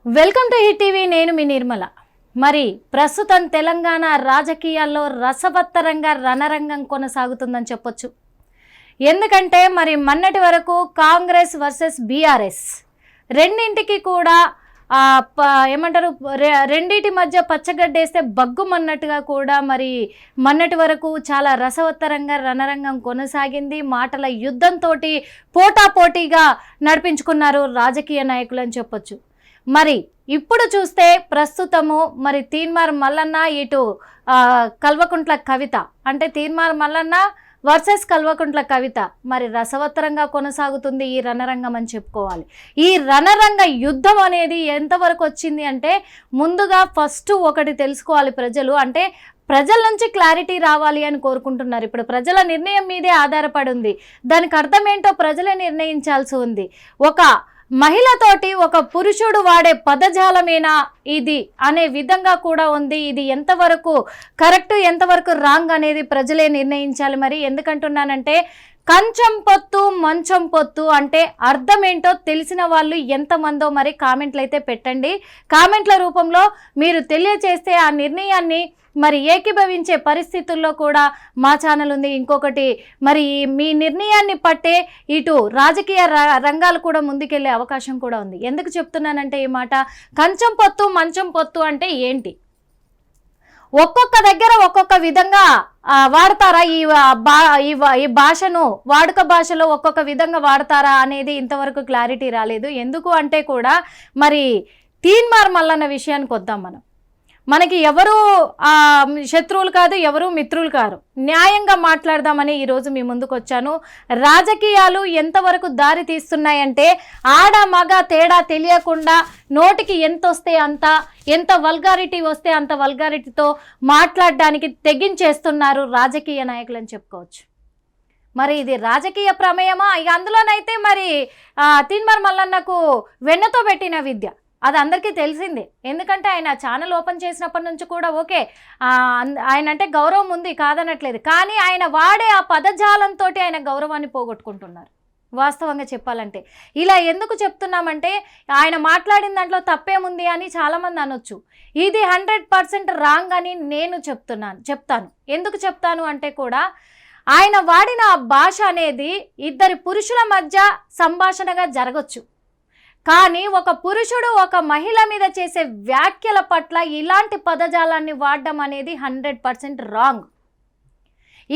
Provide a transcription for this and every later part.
Welcome to hit TV. నేను మీ నిర్మల. మరి ప్రస్తుతం తెలంగాణ రాజకీయాల్లో రసవత్తరంగా రణరంగం కొనసాగుతుందని చెప్పొచ్చు. ఎందుకంటే మరి మొన్నటి వరకు కాంగ్రెస్ వర్సెస్ బీఆర్ఎస్ రెండింటికి కూడా ఏమంటారు, రెండింటి మధ్య పచ్చగడ్డేస్తే బగ్గుమన్నట్టుగా కూడా మరి మొన్నటి వరకు చాలా రసవత్తరంగా రణరంగం కొనసాగింది. మాటల యుద్ధంతో పోటాపోటీగా నడిపించుకున్నారు రాజకీయ నాయకులు అని చెప్పొచ్చు. మరి ఇప్పుడు చూస్తే ప్రస్తుతము మరి తీన్మార్ మల్లన్న ఇటు కల్వకుంట్ల కవిత, అంటే తీన్మార్ మల్లన్న వర్సెస్ కల్వకుంట్ల కవిత మరి రసవత్తరంగా కొనసాగుతుంది ఈ రణరంగం అని చెప్పుకోవాలి. ఈ రణరంగ యుద్ధం అనేది ఎంతవరకు వచ్చింది అంటే, ముందుగా ఫస్ట్ ఒకటి తెలుసుకోవాలి ప్రజలు, అంటే ప్రజల నుంచి క్లారిటీ రావాలి అని కోరుకుంటున్నారు. ఇప్పుడు ప్రజల నిర్ణయం మీదే ఆధారపడి ఉంది. దానికి అర్థం ఏంటో ప్రజలే నిర్ణయించాల్సి ఉంది. ఒక మహిళతోటి ఒక పురుషుడు వాడే పదజాలమేనా ఇది అనే విధంగా కూడా ఉంది. ఇది ఎంతవరకు కరెక్ట్, ఎంతవరకు రాంగ్ అనేది ప్రజలే నిర్ణయించాలి. మరి ఎందుకంటున్నానంటే, కంచం పొత్తు మంచం పొత్తు అంటే అర్థం ఏంటో తెలిసిన వాళ్ళు ఎంతమందో మరి కామెంట్లు అయితే పెట్టండి. కామెంట్ల రూపంలో మీరు తెలియచేస్తే ఆ నిర్ణయాన్ని మరి ఏకీభవించే పరిస్థితుల్లో కూడా మా ఛానల్ ఉంది. ఇంకొకటి, మరి మీ నిర్ణయాన్ని పట్టే ఇటు రాజకీయ రంగాలు కూడా ముందుకెళ్లే అవకాశం కూడా ఉంది. ఎందుకు చెప్తున్నానంటే ఈ మాట, కంచం పొత్తు మంచం పొత్తు అంటే ఏంటి, ఒక్కొక్క దగ్గర ఒక్కొక్క విధంగా వాడతారా, ఈ భాషను వాడుక భాషలో ఒక్కొక్క విధంగా వాడతారా అనేది ఇంతవరకు క్లారిటీ రాలేదు. ఎందుకు అంటే కూడా మరి తీన్మార్ మల్లన్న విషయానికి వద్దాం. మనకి ఎవరు శత్రువులు కాదు, ఎవరు మిత్రులు కాదు. న్యాయంగా మాట్లాడదామని ఈరోజు మీ ముందుకు వచ్చాను. రాజకీయాలు ఎంతవరకు దారి తీస్తున్నాయంటే, ఆడ మగ తేడా తెలియకుండా నోటికి ఎంత వస్తే అంత, ఎంత వల్గారిటీ వస్తే అంత వల్గారిటీతో మాట్లాడడానికి తెగించేస్తున్నారు రాజకీయ నాయకులు అని చెప్పుకోవచ్చు. మరి ఇది రాజకీయ ప్రమేయమా? ఇక అందులోనైతే మరి తీన్మార్ మల్లన్నకు వెన్నతో పెట్టిన విద్య అది అందరికీ తెలిసిందే. ఎందుకంటే ఆయన ఛానల్ ఓపెన్ చేసినప్పటి నుంచి కూడా ఓకే, ఆయన అంటే గౌరవం ఉంది, కాదనట్లేదు. కానీ ఆయన వాడే ఆ పదజాలంతో ఆయన గౌరవాన్ని పోగొట్టుకుంటున్నారు. వాస్తవంగా చెప్పాలంటే ఇలా ఎందుకు చెప్తున్నామంటే, ఆయన మాట్లాడిన దాంట్లో తప్పేముంది అని చాలామంది అనొచ్చు. ఇది 100% రాంగ్ అని నేను చెప్తాను. ఎందుకు చెప్తాను అంటే కూడా, ఆయన వాడిన భాష అనేది ఇద్దరి పురుషుల మధ్య సంభాషణగా జరగచ్చు. కానీ ఒక పురుషుడు ఒక మహిళ మీద చేసే వ్యాఖ్యల పట్ల ఇలాంటి పదజాలాన్ని వాడడం అనేది 100% రాంగ్.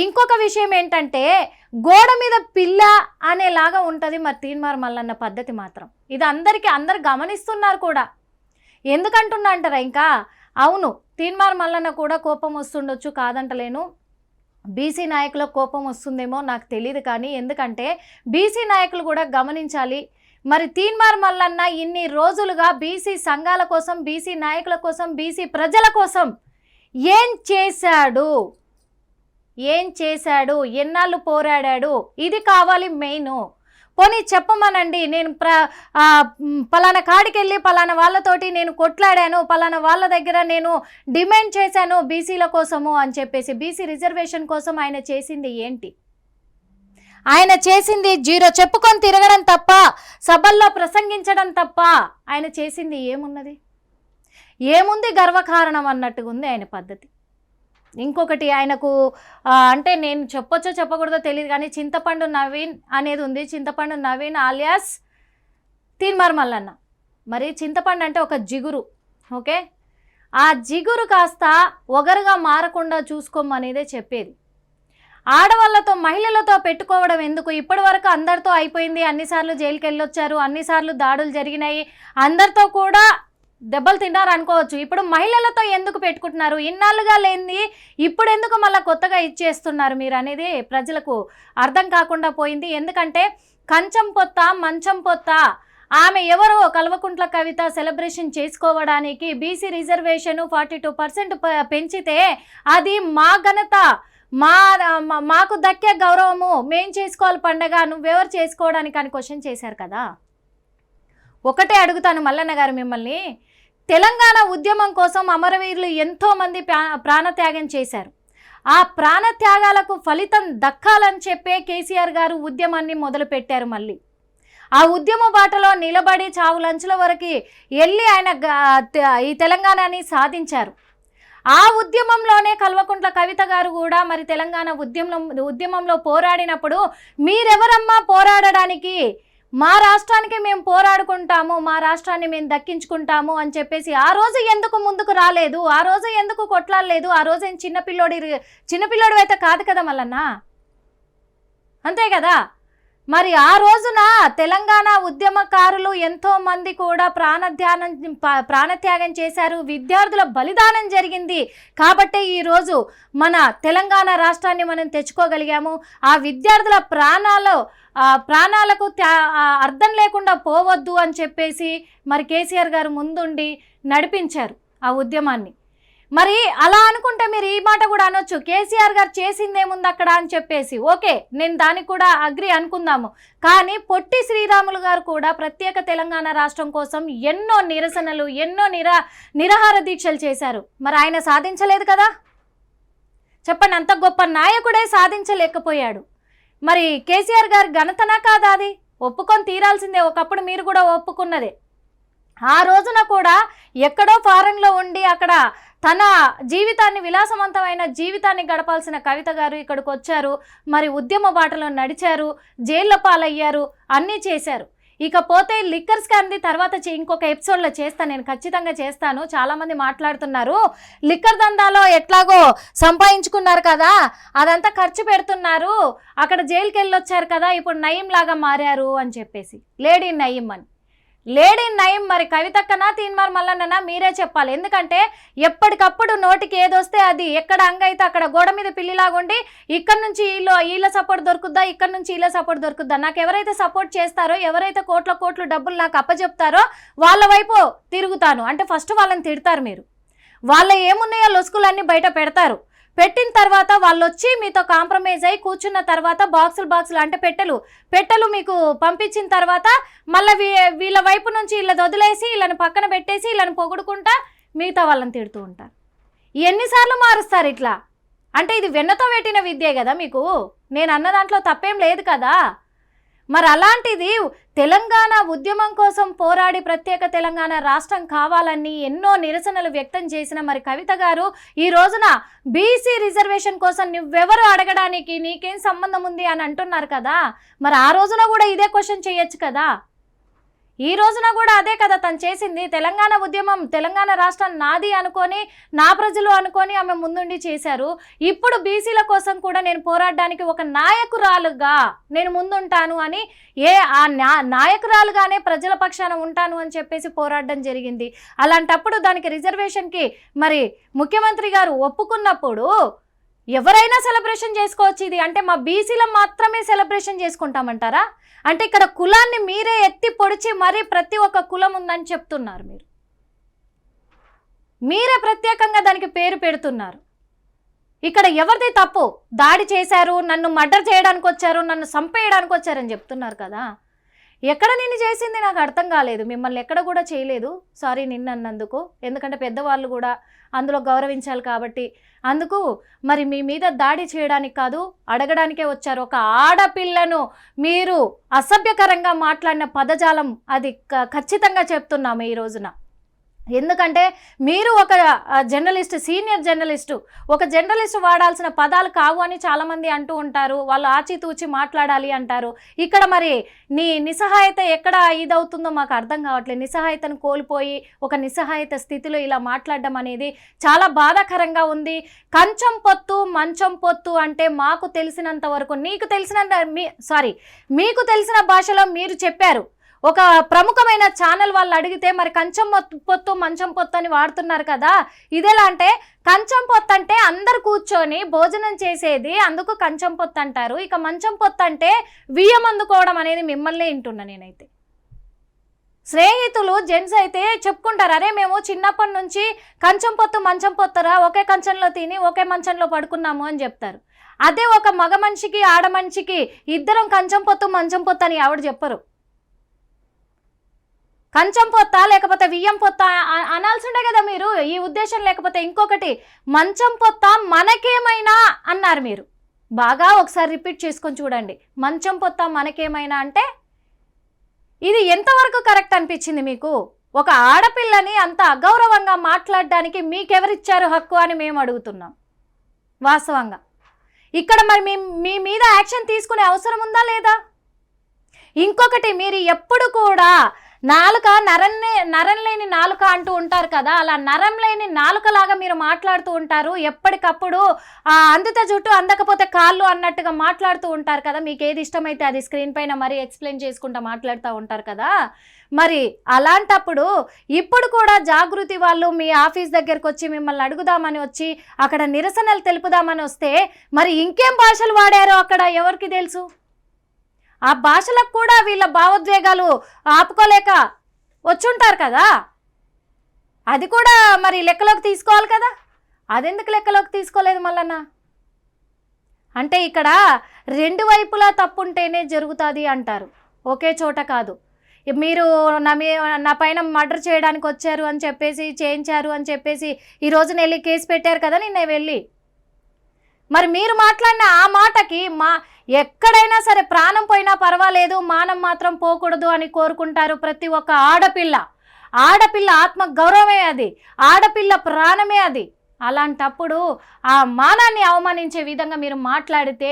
ఇంకొక విషయం ఏంటంటే, గోడ మీద పిల్ల అనేలాగా ఉంటుంది మరి తీన్మార్ మల్లన్న పద్ధతి మాత్రం. ఇది అందరూ గమనిస్తున్నారు కూడా. ఎందుకంటున్నా అంటారా ఇంకా? అవును, తీన్మార్ మల్లన్న కూడా కోపం వస్తుండొచ్చు, కాదంటలేను. బీసీ నాయకులకు కోపం వస్తుందేమో నాకు తెలియదు. కానీ ఎందుకంటే బీసీ నాయకులు కూడా గమనించాలి. మరి తీన్మార్ మల్లన్న ఇన్ని రోజులుగా బీసీ సంఘాల కోసం, బీసీ నాయకుల కోసం, బీసీ ప్రజల కోసం ఏం చేశాడు, ఎన్నాళ్ళు పోరాడాడు, ఇది కావాలి మెయిన్. పోనీ చెప్పమనండి, నేను పలానా కాడికి వెళ్ళి పలానా వాళ్ళతోటి నేను కొట్లాడాను, పలానా వాళ్ళ దగ్గర నేను డిమాండ్ చేశాను బీసీల కోసము అని చెప్పేసి. బీసీ రిజర్వేషన్ కోసం ఆయన చేసింది ఏంటి? ఆయన చేసింది జీరో. చెప్పుకొని తిరగడం తప్ప, సభల్లో ప్రసంగించడం తప్ప ఆయన చేసింది ఏముంది? గర్వకారణం అన్నట్టుగా ఉంది ఆయన పద్ధతి. ఇంకొకటి, ఆయనకు అంటే నేను చెప్పొచ్చో చెప్పకూడదో తెలియదు కానీ చింతపండు నవీన్ అనేది ఉంది. చింతపండు నవీన్ ఆలియాస్ తీన్మార్ మల్లన్న. మరి చింతపండు అంటే ఒక జిగురు, ఓకే? ఆ జిగురు కాస్త ఒగరుగా మారకుండా చూసుకోమనేదే చెప్పేది. ఆడవాళ్ళతో, మహిళలతో పెట్టుకోవడం ఎందుకు? ఇప్పటి వరకు అందరితో అయిపోయింది. అన్నిసార్లు జైలుకి వెళ్ళొచ్చారు, అన్నిసార్లు దాడులు జరిగినాయి, అందరితో కూడా దెబ్బలు తిన్నారు అనుకోవచ్చు. ఇప్పుడు మహిళలతో ఎందుకు పెట్టుకుంటున్నారు? ఇన్నాళ్ళుగా లేనిది ఇప్పుడు ఎందుకు మళ్ళీ కొత్తగా ఇచ్చేస్తున్నారు మీరు అనేది ప్రజలకు అర్థం కాకుండా పోయింది. ఎందుకంటే కంచం పొత్త మంచం పొత్త, ఆమె ఎవరో కల్వకుంట్ల కవిత సెలబ్రేషన్ చేసుకోవడానికి బీసీ రిజర్వేషన్ 42% పెంచితే అది మా ఘనత, మాకు దక్కే గౌరవము, మేం చేసుకోవాలి పండగ, నువ్వెవరు చేసుకోవడానికి అని క్వశ్చన్ చేశారు కదా. ఒకటే అడుగుతాను మల్లన్న గారు మిమ్మల్ని, తెలంగాణ ఉద్యమం కోసం అమరవీరులు ఎంతోమంది ప్రాణత్యాగం చేశారు. ఆ ప్రాణత్యాగాలకు ఫలితం దక్కాలని చెప్పే కేసీఆర్ గారు ఉద్యమాన్ని మొదలుపెట్టారు. మళ్ళీ ఆ ఉద్యమ బాటలో నిలబడి చావులంచుల వరకు వెళ్ళి ఆయన ఈ తెలంగాణని సాధించారు. ఆ ఉద్యమంలోనే కల్వకుంట్ల కవిత గారు కూడా మరి తెలంగాణ ఉద్యమంలో పోరాడినప్పుడు మీరెవరమ్మా పోరాడడానికి, మా రాష్ట్రానికి మేము పోరాడుకుంటాము, మా రాష్ట్రాన్ని మేము దక్కించుకుంటాము అని చెప్పేసి ఆ రోజు ఎందుకు ముందుకు రాలేదు, ఆ రోజు ఎందుకు కొట్లాడలేదు? ఆ రోజు ఏం చిన్నపిల్లోడు అయితే కాదు కదా మల్లన్న, అంతే కదా. మరి ఆ రోజున తెలంగాణ ఉద్యమకారులు ఎంతో మంది కూడా ప్రాణత్యాగం చేశారు, విద్యార్థుల బలిదానం జరిగింది. కాబట్టి ఈరోజు మన తెలంగాణ రాష్ట్రాన్ని మనం తెచ్చుకోగలిగాము. ఆ విద్యార్థుల ప్రాణాలకు అర్థం లేకుండా పోవద్దు అని చెప్పేసి మరి కేసీఆర్ గారు ముందుండి నడిపించారు ఆ ఉద్యమాన్ని. మరి అలా అనుకుంటే మీరు ఈ మాట కూడా అనొచ్చు, కేసీఆర్ గారు చేసిందేముంది అక్కడ అని చెప్పేసి. ఓకే, నేను దానికి కూడా అగ్రి అనుకుందాము. కానీ పొట్టి శ్రీరాములు గారు కూడా ప్రత్యేక తెలంగాణ రాష్ట్రం కోసం ఎన్నో నిరసనలు, ఎన్నో నిరాహార దీక్షలు చేశారు. మరి ఆయన సాధించలేదు కదా? చెప్పండి, అంత గొప్ప నాయకుడే సాధించలేకపోయాడు. మరి కేసీఆర్ గారు ఘనతనా కాదా? అది ఒప్పుకొని తీరాల్సిందే. ఒకప్పుడు మీరు కూడా ఒప్పుకున్నదే. ఆ రోజున కూడా ఎక్కడో ఫారెన్లో ఉండి అక్కడ తన జీవితాన్ని, విలాసవంతమైన జీవితాన్ని గడపాల్సిన కవిత గారు ఇక్కడికి వచ్చారు, మరి ఉద్యమ బాటలో నడిచారు, జైళ్ళ పాలయ్యారు, అన్నీ చేశారు. ఇకపోతే లిక్కర్ స్కామ్ది తర్వాత ఇంకొక ఎపిసోడ్లో చేస్తాను, నేను ఖచ్చితంగా చేస్తాను. చాలామంది మాట్లాడుతున్నారు లిక్కర్ దందాలో ఎట్లాగో సంపాదించుకున్నారు కదా, అదంతా ఖర్చు పెడుతున్నారు, అక్కడ జైలుకి వెళ్ళొచ్చారు కదా, ఇప్పుడు నయీం లాగా మారారు అని చెప్పేసి. లేడీ నయీం అని. లేడీ నయీం మరి కవితక్కనా తీన్మార్ మల్లన్ననా మీరే చెప్పాలి. ఎందుకంటే ఎప్పటికప్పుడు నోటికి ఏదొస్తే అది, ఎక్కడ అంగైతే అక్కడ గోడ మీద పిల్లిలాగుండి ఇక్కడ నుంచి వీళ్ళ సపోర్ట్ దొరుకుద్దా, ఇక్కడ నుంచి వీళ్ళ సపోర్ట్ దొరుకుద్దా, నాకు ఎవరైతే సపోర్ట్ చేస్తారో, ఎవరైతే కోట్ల డబ్బులు నాకు అప్పచెప్తారో వాళ్ళ వైపు తిరుగుతాను అంటే ఫస్ట్ వాళ్ళని తిడతారు మీరు. వాళ్ళ ఏమున్నాయో లొసుకులన్నీ బయట పెడతారు. పెట్టిన తర్వాత వాళ్ళు వచ్చి మీతో కాంప్రమైజ్ అయ్యి కూర్చున్న తర్వాత బాక్సులు అంటే పెట్టెలు మీకు పంపించిన తర్వాత మళ్ళీ వీళ్ళ వైపు నుంచి వీళ్ళది వదిలేసి వీళ్ళని పక్కన పెట్టేసి వీళ్ళని పొగుడుకుంటా మిగతా వాళ్ళని తిడుతూ ఉంటారు. ఎన్నిసార్లు మారుస్తారు ఇట్లా? అంటే ఇది వెన్నతో పెట్టిన విద్యే కదా మీకు. నేను అన్న దాంట్లో తప్పేం లేదు కదా. మరి అలాంటిది తెలంగాణ ఉద్యమం కోసం పోరాడి ప్రత్యేక తెలంగాణ రాష్ట్రం కావాలని ఎన్నో నిరసనలు వ్యక్తం చేసిన మరి కవిత గారు ఈ రోజున బీసీ రిజర్వేషన్ కోసం నువ్వెవరు అడగడానికి, నీకేం సంబంధం ఉంది అని అంటున్నారు కదా. మరి ఆ రోజున కూడా ఇదే క్వశ్చన్ చేయొచ్చు కదా. ఈ రోజున కూడా అదే కదా తను చేసింది. తెలంగాణ ఉద్యమం, తెలంగాణ రాష్ట్రం నాది అనుకొని, నా ప్రజలు అనుకొని ఆమె ముందుండి చేశారు. ఇప్పుడు బీసీల కోసం కూడా నేను పోరాడడానికి ఒక నాయకురాలుగా నేను ముందుంటాను అని, నాయకురాలుగానే ప్రజల పక్షాన ఉంటాను అని చెప్పేసి పోరాడడం జరిగింది. అలాంటప్పుడు దానికి రిజర్వేషన్కి మరి ముఖ్యమంత్రి గారు ఒప్పుకున్నప్పుడు ఎవరైనా సెలబ్రేషన్ చేసుకోవచ్చు. ఇది అంటే మా బీసీలో మాత్రమే సెలబ్రేషన్ చేసుకుంటామంటారా? అంటే ఇక్కడ కులాన్ని మీరే ఎత్తి పొడిచి మరీ ప్రతి ఒక్క కులం ఉందని చెప్తున్నారు. మీరే ప్రత్యేకంగా దానికి పేరు పెడుతున్నారు. ఇక్కడ ఎవరిది తప్పు? దాడి చేశారు, నన్ను మర్డర్ చేయడానికి వచ్చారు, నన్ను చంపేయడానికి వచ్చారని చెప్తున్నారు కదా. ఎక్కడ నిన్ను చేసింది నాకు అర్థం కాలేదు. మిమ్మల్ని ఎక్కడ కూడా చేయలేదు, సారీ నిన్నందుకు. ఎందుకంటే పెద్దవాళ్ళు కూడా అందులో గౌరవించాలి కాబట్టి. అందుకు మరి మీ మీద దాడి చేయడానికి కాదు, అడగడానికే వచ్చారు. ఒక ఆడపిల్లను మీరు అసభ్యకరంగా మాట్లాడిన పదజాలం అది ఖచ్చితంగా చెప్తున్నాము ఈ రోజున. ఎందుకంటే మీరు ఒక జర్నలిస్ట్, సీనియర్ జర్నలిస్టు, ఒక జర్నలిస్ట్ వాడాల్సిన పదాలు కావు అని చాలామంది అంటూ ఉంటారు. వాళ్ళు ఆచితూచి మాట్లాడాలి అంటారు. ఇక్కడ మరి నీ నిస్సహాయత ఎక్కడ ఇదవుతుందో మాకు అర్థం కావట్లేదు. నిస్సహాయతను కోల్పోయి ఒక నిస్సహాయత స్థితిలో ఇలా మాట్లాడడం అనేది చాలా బాధాకరంగా ఉంది. కంచం పొత్తు మంచం పొత్తు అంటే మాకు తెలిసినంత వరకు, మీకు తెలిసిన భాషలో మీరు చెప్పారు. ఒక ప్రముఖమైన ఛానల్ వాళ్ళు అడిగితే మరి కంచం పొత్తు మంచం పొత్తు అని వాడుతున్నారు కదా. ఇదేలా అంటే కంచం పొత్తు అంటే అందరు కూర్చొని భోజనం చేసేది, అందుకు కంచం పొత్తు అంటారు. ఇక మంచం పొత్తు అంటే బియ్యం అందుకోవడం అనేది మిమ్మల్ని వింటున్నా నేనైతే. స్నేహితులు జెంట్స్ అయితే చెప్పుకుంటారు, అరే మేము చిన్నప్పటి నుంచి కంచం పొత్తు మంచం పొత్తురా, ఒకే కంచంలో తిని ఒకే మంచంలో పడుకున్నాము అని చెప్తారు. అదే ఒక మగ మనిషికి ఆడ మనిషికి ఇద్దరం కంచం పొత్తు మంచం పొత్తు అని ఆవిడ చెప్పరు. కంచం పొత్త లేకపోతే బియ్యం పొత్త అనాల్సి ఉండే కదా మీరు. ఈ ఉద్దేశం లేకపోతే ఇంకొకటి మంచం పొత్త మనకేమైనా అన్నారు మీరు. బాగా ఒకసారి రిపీట్ చేసుకొని చూడండి. మంచం పొత్త మనకేమైనా అంటే ఇది ఎంతవరకు కరెక్ట్ అనిపించింది మీకు? ఒక ఆడపిల్లని అంత అగౌరవంగా మాట్లాడడానికి మీకెవరిచ్చారు హక్కు అని మేము అడుగుతున్నాం వాస్తవంగా. ఇక్కడ మరి మీ మీద యాక్షన్ తీసుకునే అవసరం ఉందా లేదా? ఇంకొకటి, మీరు ఎప్పుడు కూడా నాలుక నరం లేని నాలుక అంటూ ఉంటారు కదా, అలా నరం లేని నాలుకలాగా మీరు మాట్లాడుతూ ఉంటారు. ఎప్పటికప్పుడు అందితే జుట్టు అందకపోతే కాళ్ళు అన్నట్టుగా మాట్లాడుతూ ఉంటారు కదా. మీకు ఏది ఇష్టమైతే అది స్క్రీన్ పైన మరీ ఎక్స్ప్లెయిన్ చేసుకుంటూ మాట్లాడుతూ ఉంటారు కదా. మరి అలాంటప్పుడు ఇప్పుడు కూడా జాగృతి వాళ్ళు మీ ఆఫీస్ దగ్గరకు వచ్చి మిమ్మల్ని అడుగుదామని వచ్చి అక్కడ నిరసనలు తెలుపుదామని వస్తే మరి ఇంకేం భాషలు వాడారో అక్కడ ఎవరికి తెలుసు? ఆ భాషలకు కూడా వీళ్ళ భావోద్వేగాలు ఆపుకోలేక వచ్చుంటారు కదా. అది కూడా మరి లెక్కలోకి తీసుకోవాలి కదా. అదెందుకు లెక్కలోకి తీసుకోలేదు మల్లన్న? అంటే ఇక్కడ రెండు వైపులా తప్పుంటేనే జరుగుతుంది అంటారు, ఒకే చోట కాదు. మీరు నా పైన మర్డర్ చేయడానికి వచ్చారు అని చెప్పేసి, చేయించారు అని చెప్పేసి ఈరోజు వెళ్ళి కేసు పెట్టారు కదా నిన్న వెళ్ళి. మరి మీరు మాట్లాడిన ఆ మాటకి ఎక్కడైనా సరే ప్రాణం పోయినా పర్వాలేదు, మానం మాత్రం పోకూడదు అని కోరుకుంటారు ప్రతి ఒక్క ఆడపిల్ల. ఆత్మ గౌరవమే అది, ఆడపిల్ల ప్రాణమే అది. అలాంటప్పుడు ఆ మానాన్ని అవమానించే విధంగా మీరు మాట్లాడితే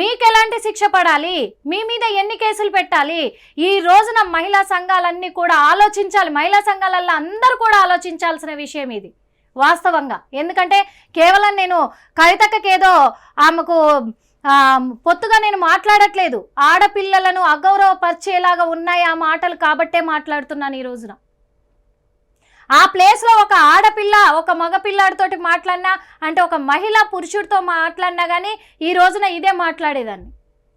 మీకు ఎలాంటి శిక్ష పడాలి? మీ మీద ఎన్ని కేసులు పెట్టాలి? ఈ రోజున మహిళా సంఘాలన్నీ కూడా ఆలోచించాలి. మహిళా సంఘాలల్లో అందరూ కూడా ఆలోచించాల్సిన విషయం ఇది వాస్తవంగా. ఎందుకంటే కేవలం నేను కవితకేదో ఆమెకు పొత్తుగా నేను మాట్లాడట్లేదు. ఆడపిల్లలను అగౌరవపరిచేలాగా ఉన్నాయి ఆ మాటలు కాబట్టే మాట్లాడుతున్నాను ఈ రోజున. ఆ ప్లేస్లో ఒక ఆడపిల్ల ఒక మగపిల్లాడితోటి మాట్లాడినా, అంటే ఒక మహిళ పురుషుడితో మాట్లాడినా కానీ ఈ రోజున ఇదే మాట్లాడేదాన్ని.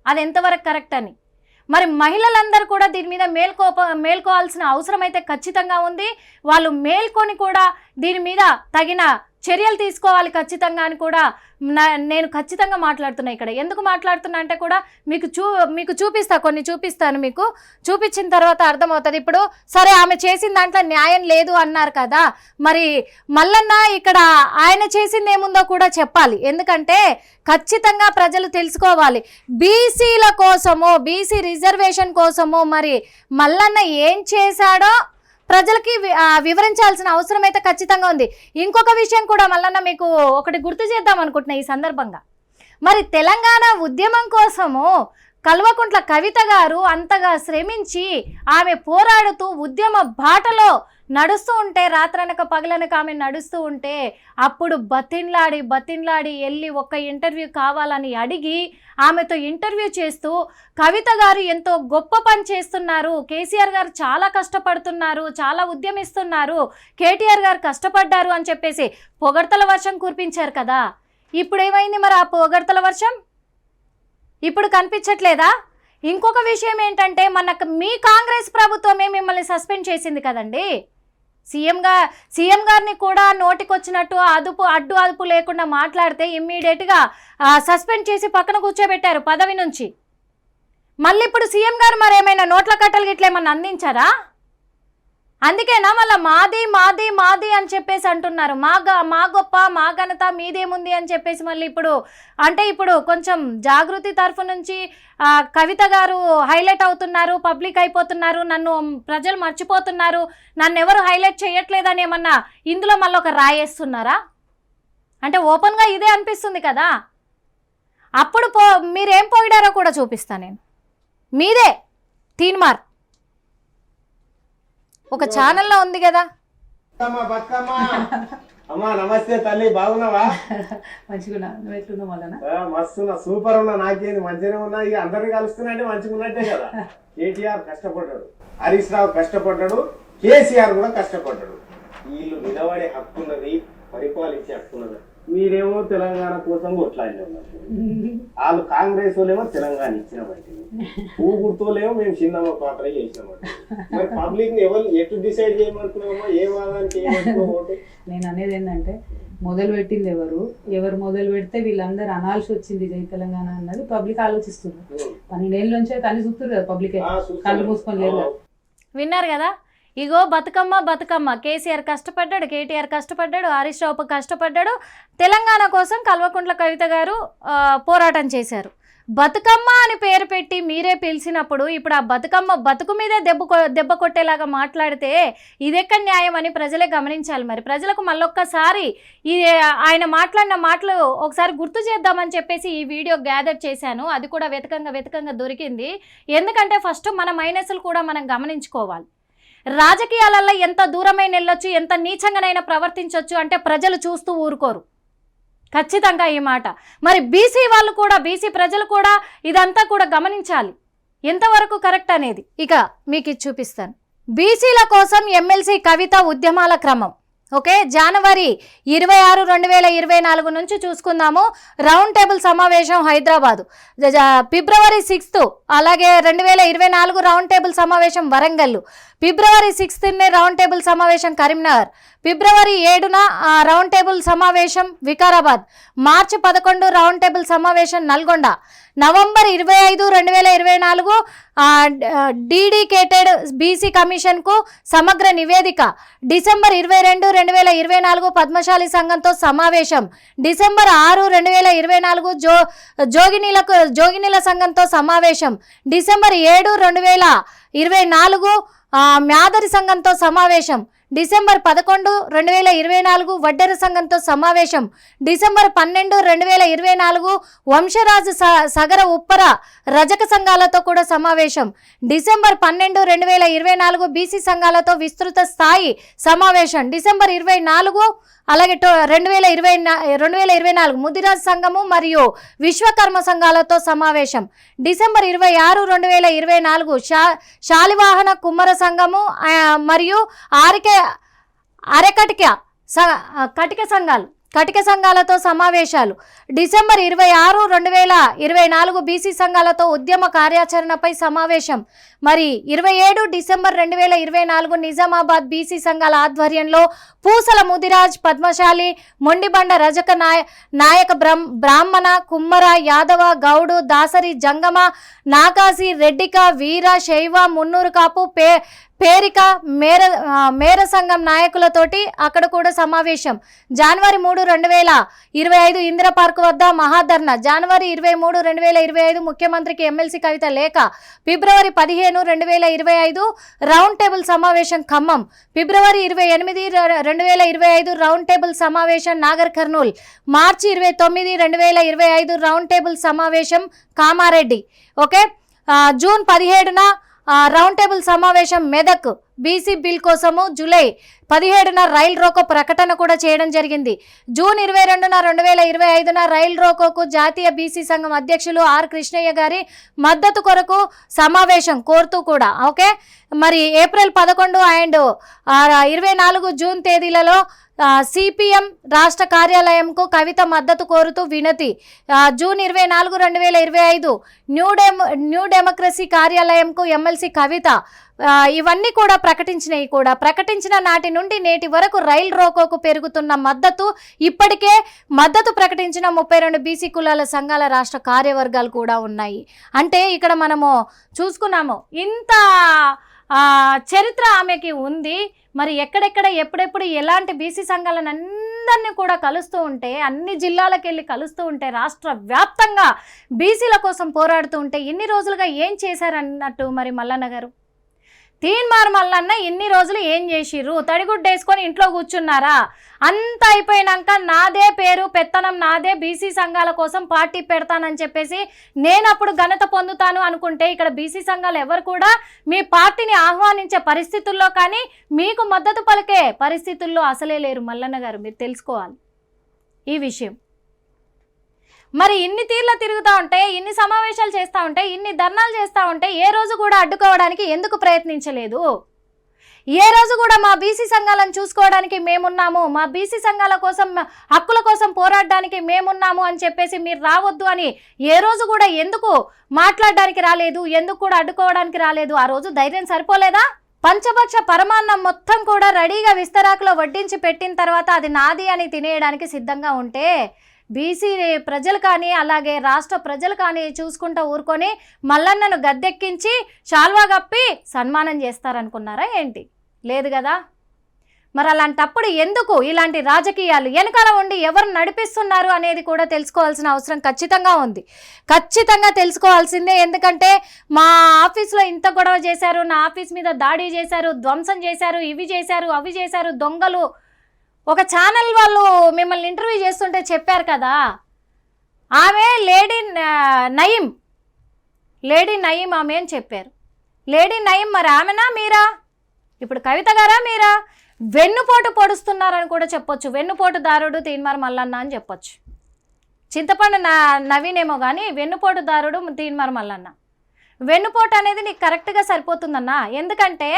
అది ఎంతవరకు కరెక్ట్ అని మరి మహిళలందరూ కూడా దీని మీద మేల్కోవాల్సిన అవసరం అయితే ఖచ్చితంగా ఉంది. వాళ్ళు మేల్కొని కూడా దీని మీద తగిన చర్యలు తీసుకోవాలి ఖచ్చితంగా అని కూడా నేను ఖచ్చితంగా మాట్లాడుతున్నా. ఇక్కడ ఎందుకు మాట్లాడుతున్నా అంటే కూడా మీకు చూపిస్తాను. మీకు చూపించిన తర్వాత అర్థమవుతుంది. ఇప్పుడు సరే ఆమె చేసిన దాంట్లో న్యాయం లేదు అన్నారు కదా, మరి మల్లన్న ఇక్కడ ఆయన చేసింది ఏముందో కూడా చెప్పాలి. ఎందుకంటే ఖచ్చితంగా ప్రజలు తెలుసుకోవాలి. బీసీల కోసము, బీసీ రిజర్వేషన్ కోసము మరి మల్లన్న ఏం చేశాడో ప్రజలకి వివరించాల్సిన అవసరం అయితే ఖచ్చితంగా ఉంది. ఇంకొక విషయం కూడా మల్లన్న మీకు ఒకటి గుర్తు చేద్దాం అనుకుంటున్నా ఈ సందర్భంగా. మరి తెలంగాణ ఉద్యమం కోసము కల్వకుంట్ల కవిత గారు అంతగా శ్రమించి ఆమె పోరాడుతూ ఉద్యమ బాటలో నడుస్తూ ఉంటే, రాత్రనక పగలనక ఆమె నడుస్తూ ఉంటే అప్పుడు బతిన్లాడి వెళ్ళి ఒక ఇంటర్వ్యూ కావాలని అడిగి ఆమెతో ఇంటర్వ్యూ చేస్తూ కవిత గారు ఎంతో గొప్ప పని చేస్తున్నారు, కేసీఆర్ గారు చాలా కష్టపడుతున్నారు, చాలా ఉద్యమిస్తున్నారు, కేటీఆర్ గారు కష్టపడ్డారు అని చెప్పేసి పొగడ్తల వర్షం కురిపించారు కదా. ఇప్పుడు ఏమైంది మరి ఆ పొగడ్తల వర్షం? ఇప్పుడు కనిపించట్లేదా? ఇంకొక విషయం ఏంటంటే మీ కాంగ్రెస్ ప్రభుత్వమే మిమ్మల్ని సస్పెండ్ చేసింది కదండి. సీఎం గారిని కూడా నోటికొచ్చినట్టు అడ్డు లేకుండా మాట్లాడితే ఇమ్మీడియట్గా సస్పెండ్ చేసి పక్కన కూర్చోబెట్టారు పదవి నుంచి. మళ్ళీ ఇప్పుడు సీఎం గారు మరి ఏమైనా నోట్ల కట్టలు గిట్ల ఏమన్నా అందించారా? అందుకేనా మళ్ళీ మాది అని చెప్పేసి అంటున్నారు. మా గొప్ప మా ఘనత మీదేముంది అని చెప్పేసి మళ్ళీ ఇప్పుడు కొంచెం జాగృతి తరఫు నుంచి కవిత గారు హైలైట్ అవుతున్నారు, పబ్లిక్ అయిపోతున్నారు, నన్ను ప్రజలు మర్చిపోతున్నారు, నన్ను ఎవరు హైలైట్ చేయట్లేదని ఏమన్నా ఇందులో మళ్ళీ ఒక రాయేస్తున్నారా? అంటే ఓపెన్గా ఇదే అనిపిస్తుంది కదా. అప్పుడు మీరేం పోయిడారో కూడా చూపిస్తాను నేను. మీదే తీన్మార్ ఒక ఛానల్లో ఉంది కదా. అమ్మా నమస్తే తల్లి, బాగున్నావా? మంచిగా మస్తున్నా, సూపర్ ఉన్నా. నాకేంది మంచిగానే ఉన్నా. ఇక అందరిని కలుస్తున్నా అంటే మంచిగా ఉన్నట్టే కదా. కేటీఆర్ కష్టపడ్డాడు, హరీష్ రావు కష్టపడ్డాడు, కేసీఆర్ కూడా కష్టపడ్డాడు. వీళ్ళు నిలబడే హక్కున్నది, పరిపాలించే హక్కున్నది. మీరేమో తెలంగాణ కోసం కొట్లాడిన వాళ్ళు కాంగ్రెస్ వాళ్ళేమో తెలంగాణ ఇచ్చిన బట్టి ఊగుడుతోలేమో మేము చిన్నమ్మ పాత్ర చేసినామంటే మరి పబ్లిక్ ని ఎవరు ఎటు డిసైడ్ చేయమంటున్నామో ఏ వాదానికి ఏమంటున్నామో. నేను అనేది ఏంటంటే మొదలు పెట్టింది ఎవరు మొదలు పెడితే వీళ్ళందరూ అనాల్సి వచ్చింది జై తెలంగాణ అన్నది పబ్లిక్ ఆలోచిస్తున్నారు. 12 ఏళ్ళ నుంచే కళ్ళు చూస్తున్నారు కదా పబ్లిక్, కళ్ళు మూసుకొని లేదు. విన్నారు కదా, ఇగో బతుకమ్మ కేసీఆర్ కష్టపడ్డాడు, కేటీఆర్ కష్టపడ్డాడు, హరీష్ రావు కష్టపడ్డాడు, తెలంగాణ కోసం కల్వకుంట్ల కవిత గారు పోరాటం చేశారు. బతుకమ్మ అని పేరు పెట్టి మీరే పిలిచినప్పుడు ఇప్పుడు ఆ బతుకమ్మ బతుకు మీదే దెబ్బ కొట్టేలాగా మాట్లాడితే ఇదెక్కడ న్యాయం అని ప్రజలే గమనించాలి. మరి ప్రజలకు మళ్ళొక్కసారి ఈ ఆయన మాట్లాడిన మాటలు ఒకసారి గుర్తు చేద్దామని చెప్పేసి ఈ వీడియో గ్యాదర్ చేశాను. అది కూడా వెతకంగా దొరికింది. ఎందుకంటే ఫస్ట్ మన మైనస్లు కూడా మనం గమనించుకోవాలి. రాజకీయాలలో ఎంత దూరమైన వెళ్ళొచ్చు, ఎంత నీచంగానైనా ప్రవర్తించవచ్చు అంటే ప్రజలు చూస్తూ ఊరుకోరు ఖచ్చితంగా ఈ మాట. మరి బీసీ వాళ్ళు కూడా, బీసీ ప్రజలు కూడా ఇదంతా కూడా గమనించాలి ఎంతవరకు కరెక్ట్ అనేది. ఇక మీకు ఇది చూపిస్తాను. బీసీల కోసం ఎమ్మెల్సీ కవిత ఉద్యమాల క్రమం. ఓకే, జనవరి 26, 2024 నుంచి చూసుకుందాము. రౌండ్ టేబుల్ సమావేశం హైదరాబాదు. ఫిబ్రవరి 6 అలాగే 2024 రౌండ్ టేబుల్ సమావేశం వరంగల్. ఫిబ్రవరి 6 రౌండ్ టేబుల్ సమావేశం కరీంనగర్. ఫిబ్రవరి 7 రౌండ్ టేబుల్ సమావేశం వికారాబాద్. మార్చి 11 రౌండ్ టేబుల్ సమావేశం నల్గొండ. నవంబర్ 25, 2024 డీడీకేటెడ్ బీసీ కమిషన్కు సమగ్ర నివేదిక. డిసెంబర్ 22, 2024 పద్మశాలి సంఘంతో సమావేశం. డిసెంబర్ 6, 2024 జోగినీల సంఘంతో సమావేశం. డిసెంబర్ 7, 2024 మ్యాదరి సంఘంతో సమావేశం. డిసెంబర్ 11, 2024 వడ్డెర సంఘంతో సమావేశం. డిసెంబర్ 12, 2024 వంశరాజు సగర ఉప్పర రజక సంఘాలతో కూడా సమావేశం. డిసెంబర్ 12, 2024 బీసీ సంఘాలతో విస్తృత స్థాయి సమావేశం. డిసెంబర్ 24 అలాగే 2024 ముదిరాజ్ సంఘము మరియు విశ్వకర్మ సంఘాలతో సమావేశం. డిసెంబర్ 26, 2024 శాలివాహన కుమ్మర సంఘము మరియు కటిక సంఘాలతో సమావేశాలు. డిసెంబర్ 26, 2024 బీసీ సంఘాలతో ఉద్యమ కార్యాచరణపై సమావేశం. మరి 27 డిసెంబర్ 2024 నిజామాబాద్ బీసీ సంఘాల ఆధ్వర్యంలో పూసల ముదిరాజ్, పద్మశాలి, మొండిబండ రజక నాయక బ్రాహ్మణ, కుమ్మర, యాదవ, గౌడు, దాసరి, జంగమ, నాగాసి, రెడ్డిక, వీర, శైవ, మున్నూరు కాపు, పేరిక, మేర సంఘం నాయకులతోటి అక్కడ కూడా సమావేశం. జనవరి 3, 2025 ఇందిరా పార్క్ వద్ద మహాధర్నా. జనవరి 23, 2025 ముఖ్యమంత్రికి ఎమ్మెల్సీ కవిత లేఖ. ఫిబ్రవరి 15, 2025 రౌండ్ టేబుల్ సమావేశం ఖమ్మం. ఫిబ్రవరి 28, 2025 రౌండ్ టేబుల్ సమావేశం నాగర్ కర్నూల్. మార్చి 29, 2025 రౌండ్ టేబుల్ సమావేశం Kamareddy. Okay, June 17 round table సమావేశం మెదక్. బీసీ బిల్ కోసము జూలై 17 రైల్ రోకో ప్రకటన కూడా చేయడం జరిగింది. జూన్ 22, 2025 రైల్ రోకోకు జాతీయ బీసీ సంఘం అధ్యక్షులు ఆర్ కృష్ణయ్య గారి మద్దతు కొరకు సమావేశం కోరుతూ కూడా. ఓకే, మరి ఏప్రిల్ 11 అండ్ 24 జూన్ తేదీలలో సిపిఎం రాష్ట్ర కార్యాలయంకు కవిత మద్దతు కోరుతూ వినతి. జూన్ 24, 2025 న్యూ డెమోక్రసీ కార్యాలయంకు ఎమ్మెల్సీ కవిత. ఇవన్నీ కూడా ప్రకటించిన నాటి నుండి నేటి వరకు రైల్ రోకోకు పెరుగుతున్న మద్దతు. ఇప్పటికే మద్దతు ప్రకటించిన 32 బీసీ కులాల సంఘాల రాష్ట్ర కార్యవర్గాలు కూడా ఉన్నాయి. అంటే ఇక్కడ మనము చూసుకున్నాము ఇంత చరిత్ర ఆమెకి ఉంది. మరి ఎక్కడెక్కడ ఎప్పుడెప్పుడు ఎలాంటి బీసీ సంఘాలను అందరినీ కూడా కలుస్తూ ఉంటే, అన్ని జిల్లాలకు వెళ్ళి కలుస్తూ ఉంటే, రాష్ట్ర వ్యాప్తంగా బీసీల కోసం పోరాడుతూ ఉంటే ఇన్ని రోజులుగా ఏం చేశారన్నట్టు మరి మల్లన్న గారు. తీన్మార్ మల్లన్న ఇన్ని రోజులు ఏం చేసిర్రు? తడిగుడ్డ వేసుకొని ఇంట్లో కూర్చున్నారా? అంత అయిపోయినాక నాదే పేరు పెత్తనం నాదే, బీసీ సంఘాల కోసం పార్టీ పెడతానని చెప్పేసి నేను అప్పుడు ఘనత పొందుతాను అనుకుంటే, ఇక్కడ బీసీ సంఘాలు ఎవరు కూడా మీ పార్టీని ఆహ్వానించే పరిస్థితుల్లో కానీ మీకు మద్దతు పలికే పరిస్థితుల్లో అసలే లేరు మల్లన్న గారు. మీరు తెలుసుకోవాలి ఈ విషయం. మరి ఇన్ని తీర్ల తిరుగుతూ ఉంటే, ఇన్ని సమావేశాలు చేస్తూ ఉంటే, ఇన్ని ధర్నాలు చేస్తూ ఉంటే ఏ రోజు కూడా అడ్డుకోవడానికి ఎందుకు ప్రయత్నించలేదు? ఏ రోజు కూడా మా బీసీ సంఘాలను చూసుకోవడానికి మేమున్నాము, మా బీసీ సంఘాల కోసం హక్కుల కోసం పోరాడడానికి మేమున్నాము అని చెప్పేసి మీరు రావద్దు అని ఏ రోజు కూడా ఎందుకు మాట్లాడడానికి రాలేదు? ఎందుకు కూడా అడ్డుకోవడానికి రాలేదు? ఆ రోజు ధైర్యం సరిపోలేదా? పంచపక్ష పరమాన్నం మొత్తం కూడా రెడీగా విస్తరాకులో వడ్డించి పెట్టిన తర్వాత అది నాది అని తినేయడానికి సిద్ధంగా ఉంటే బీసీ ప్రజలు కానీ అలాగే రాష్ట్ర ప్రజలు కానీ చూసుకుంటూ ఊరుకొని మల్లన్నను గద్దెక్కించి శాల్వా కప్పి సన్మానం చేస్తారనుకున్నారా ఏంటి? లేదు కదా. మరి అలాంటప్పుడు ఎందుకు ఇలాంటి రాజకీయాలు వెనకాల ఉండి ఎవరు నడిపిస్తున్నారు అనేది కూడా తెలుసుకోవాల్సిన అవసరం ఖచ్చితంగా ఉంది. ఖచ్చితంగా తెలుసుకోవాల్సిందే. ఎందుకంటే మా ఆఫీస్లో ఇంత గొడవ చేశారు, నా ఆఫీస్ మీద దాడి చేశారు, ధ్వంసం చేశారు, ఇవి చేశారు, అవి చేశారు, దొంగలు. ఒక ఛానల్ వాళ్ళు మిమ్మల్ని ఇంటర్వ్యూ చేస్తుంటే చెప్పారు కదా, ఆమె లేడీ నయీం ఆమె అని చెప్పారు. లేడీ నయీం మరి ఆమెనా మీరా? ఇప్పుడు కవిత గారా మీరా? వెన్నుపోటు పొడుస్తున్నారని కూడా చెప్పొచ్చు. వెన్నుపోటుదారుడు తీన్మార్ మల్లన్న అని చెప్పొచ్చు. చింతపండు నవీన్ ఏమో కానీ వెన్నుపోటుదారుడు తీన్మార్ మల్లన్న. వెన్నుపోటు అనేది నీకు కరెక్ట్గా సరిపోతుందన్నా. ఎందుకంటే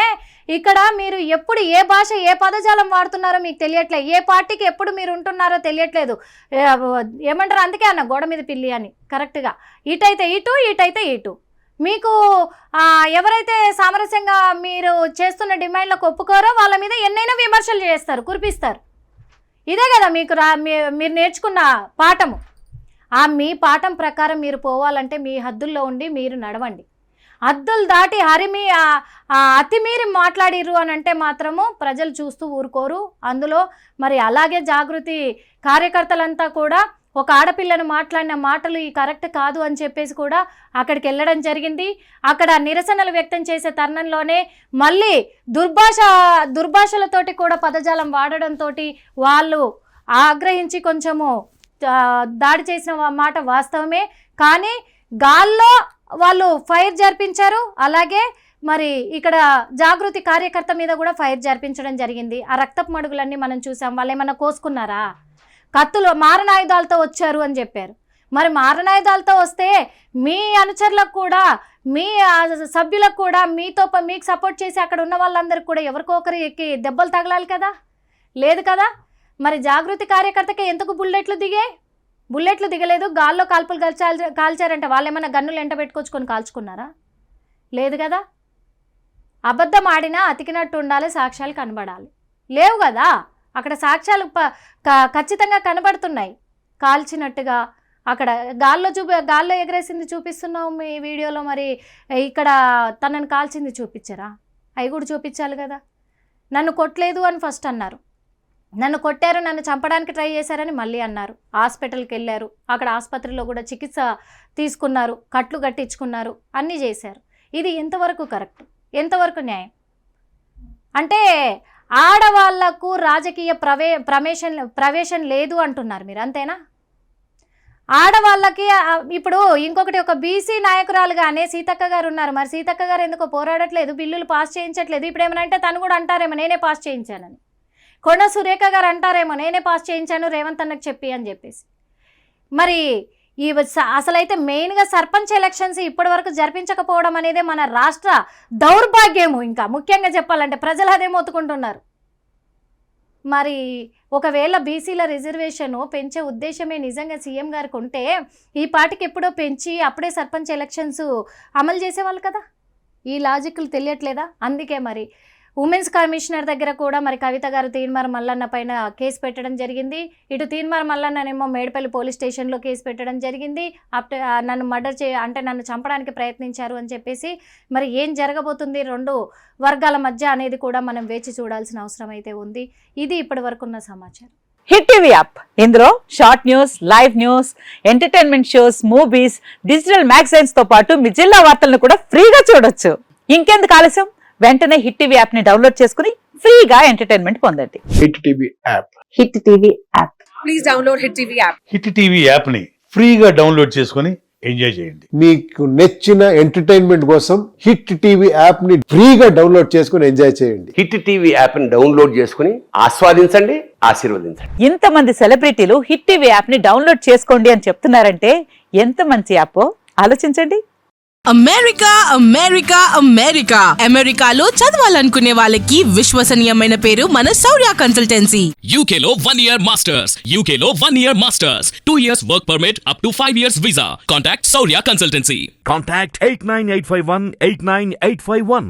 ఇక్కడ మీరు ఎప్పుడు ఏ భాష ఏ పదజాలం వాడుతున్నారో మీకు తెలియట్లేదు, ఏ పార్టీకి ఎప్పుడు మీరు ఉంటున్నారో తెలియట్లేదు. ఏమంటారు అందుకే అన్న గోడ మీద పిల్లి అని. కరెక్ట్గా ఇటైతే ఇటు, ఇటైతే ఇటు. మీకు ఎవరైతే సామరస్యంగా మీరు చేస్తున్న డిమాండ్లకు ఒప్పుకోరో వాళ్ళ మీద ఎన్నైనా విమర్శలు చేస్తారు, కురిపిస్తారు. ఇదే కదా మీకు మీరు నేర్చుకున్న పాఠము. మీ పాఠం ప్రకారం మీరు పోవాలంటే మీ హద్దుల్లో ఉండి మీరు నడవండి. హద్దులు దాటి అతిమీరి మాట్లాడిర్రు అని అంటే మాత్రము ప్రజలు చూస్తూ ఊరుకోరు. అందులో మరి అలాగే జాగృతి కార్యకర్తలంతా కూడా ఒక ఆడపిల్లను మాట్లాడిన మాటలు ఈ కరెక్ట్ కాదు అని చెప్పేసి కూడా అక్కడికి వెళ్ళడం జరిగింది. అక్కడ నిరసనలు వ్యక్తం చేసే తరుణంలోనే మళ్ళీ దుర్భాషలతోటి కూడా పదజాలం వాడడంతో వాళ్ళు ఆగ్రహించి కొంచెము దాడి చేసిన మాట వాస్తవమే. కానీ గాల్లో వాళ్ళు ఫైర్ జరిపించారు. అలాగే మరి ఇక్కడ జాగృతి కార్యకర్త మీద కూడా ఫైర్ జరిపించడం జరిగింది. ఆ రక్తపు మడుగులన్నీ మనం చూసాం. వాళ్ళు ఏమన్నా కోసుకున్నారా? కత్తులు మారణాయుధాలతో వచ్చారు అని చెప్పారు. మరి మారణాయుధాలతో వస్తే మీ అనుచరులకు కూడా, మీ సభ్యులకు కూడా, మీకు సపోర్ట్ చేసి అక్కడ ఉన్న వాళ్ళందరికీ కూడా ఎవరికొకరికి దెబ్బలు తగలాలి కదా? లేదు కదా? మరి జాగృతి కార్యకర్తకి ఎందుకు బుల్లెట్లు దిగలేదు? గాల్లో కాల్పులు కాల్చారంటే వాళ్ళు ఏమైనా గన్నులు ఎంట పెట్టుకొచ్చుకొని కాల్చుకున్నారా? లేదు కదా? అబద్ధం ఆడినా అతికినట్టు ఉండాలి, సాక్ష్యాలు కనబడాలి. లేవు కదా? అక్కడ సాక్ష్యాలు ఖచ్చితంగా కనబడుతున్నాయి. కాల్చినట్టుగా అక్కడ గాల్లో ఎగరేసింది చూపిస్తున్నావు మీ వీడియోలో. మరి ఇక్కడ తనని కాల్చింది చూపించారా? అవి కూడా చూపించాలి కదా. నన్ను కొట్టలేదు అని ఫస్ట్ అన్నారు, నన్ను కొట్టారు, నన్ను చంపడానికి ట్రై చేశారని మళ్ళీ అన్నారు. హాస్పిటల్కి వెళ్ళారు, అక్కడ ఆసుపత్రిలో కూడా చికిత్స తీసుకున్నారు, కట్లు కట్టించుకున్నారు, అన్నీ చేశారు. ఇది ఎంతవరకు కరెక్ట్, ఎంతవరకు న్యాయం? అంటే ఆడవాళ్లకు రాజకీయ ప్రవేశం లేదు అంటున్నారు మీరు, అంతేనా? ఆడవాళ్ళకి ఇప్పుడు ఇంకొకటి, ఒక బీసీ నాయకురాలుగానే సీతక్క గారు ఉన్నారు. మరి సీతక్క గారు ఎందుకో పోరాడట్లేదు, బిల్లులు పాస్ చేయించట్లేదు. ఇప్పుడు ఏమైనా అంటే తను కూడా అంటారేమో నేనే పాస్ చేయించానని. కొండ సురేఖ గారు అంటారేమో నేనే పాస్ చేయించాను రేవంత్ అన్నకు చెప్పి అని చెప్పేసి. మరి అసలైతే మెయిన్గా సర్పంచ్ ఎలక్షన్స్ ఇప్పటి వరకు జరిపించకపోవడం అనేది మన రాష్ట్ర దౌర్భాగ్యము. ఇంకా ముఖ్యంగా చెప్పాలంటే ప్రజలు అదే మొత్తుకుంటున్నారు. మరి ఒకవేళ బీసీల రిజర్వేషన్ పెంచే ఉద్దేశమే నిజంగా సీఎం గారికి ఉంటే ఈ పార్టీకి ఎప్పుడో పెంచి అప్పుడే సర్పంచ్ ఎలక్షన్స్ అమలు చేసేవాళ్ళు కదా. ఈ లాజిక్లు తెలియట్లేదా? అందుకే మరి ఉమెన్స్ కమిషనర్ దగ్గర కూడా మరి కవిత గారు తీన్మార్ మల్లన్న పైన కేసు పెట్టడం జరిగింది. ఇటు తీన్మార్ మల్లన్ననేమో మేడ్పల్లి పోలీస్ స్టేషన్లో కేసు పెట్టడం జరిగింది. నన్ను నన్ను చంపడానికి ప్రయత్నించారు అని చెప్పేసి. మరి ఏం జరగబోతుంది రెండు వర్గాల మధ్య అనేది కూడా మనం వేచి చూడాల్సిన అవసరం అయితే ఉంది. ఇది ఇప్పటి వరకు ఉన్న సమాచారం. హిట్ టీవీ యాప్, ఇందులో short news, live news, entertainment shows, movies, digital magazines తో పాటు మీ జిల్లా వార్తలను కూడా ఫ్రీగా చూడొచ్చు. ఇంకెందుకు ఆలస్యం, వెంటనే హిట్ టీవీ యాప్ ని డౌన్లోడ్ చేసుకుని ఫ్రీగా ఎంటర్టైన్మెంట్ పొందండి. Hit TV app. Hit TV app. Please download hit TV app. Hit TV app ని ఫ్రీగా డౌన్లోడ్ చేసుకుని ఎంజాయ్ చేయండి. మీకు నచ్చిన ఎంటర్టైన్మెంట్ కోసం హిట్ టీవీ యాప్ ని ఫ్రీగా డౌన్లోడ్ చేసుకుని ఎంజాయ్ చేయండి. హిట్ టీవీ యాప్ ని డౌన్లోడ్ చేసుకుని ఆస్వాదించండి, ఆశీర్వదించండి. ఇంతమంది సెలబ్రిటీలు హిట్ టీవీ యాప్ ని డౌన్లోడ్ చేసుకోండి అని చెప్తున్నారంటే ఎంత మంచి యాప్ ఆలోచించండి. అమెరికా అమెరికా అమెరికా అమెరికాలో చదవాలనుకునే వాళ్ళకి విశ్వసనీయమైన పేరు మన శౌర్య కన్సల్టెన్సీ. UK లో 1 year masters. UK లో 1 year masters. 2 years work permit up to 5 years visa. Contact Shaurya Consultancy. Contact 89851 89851.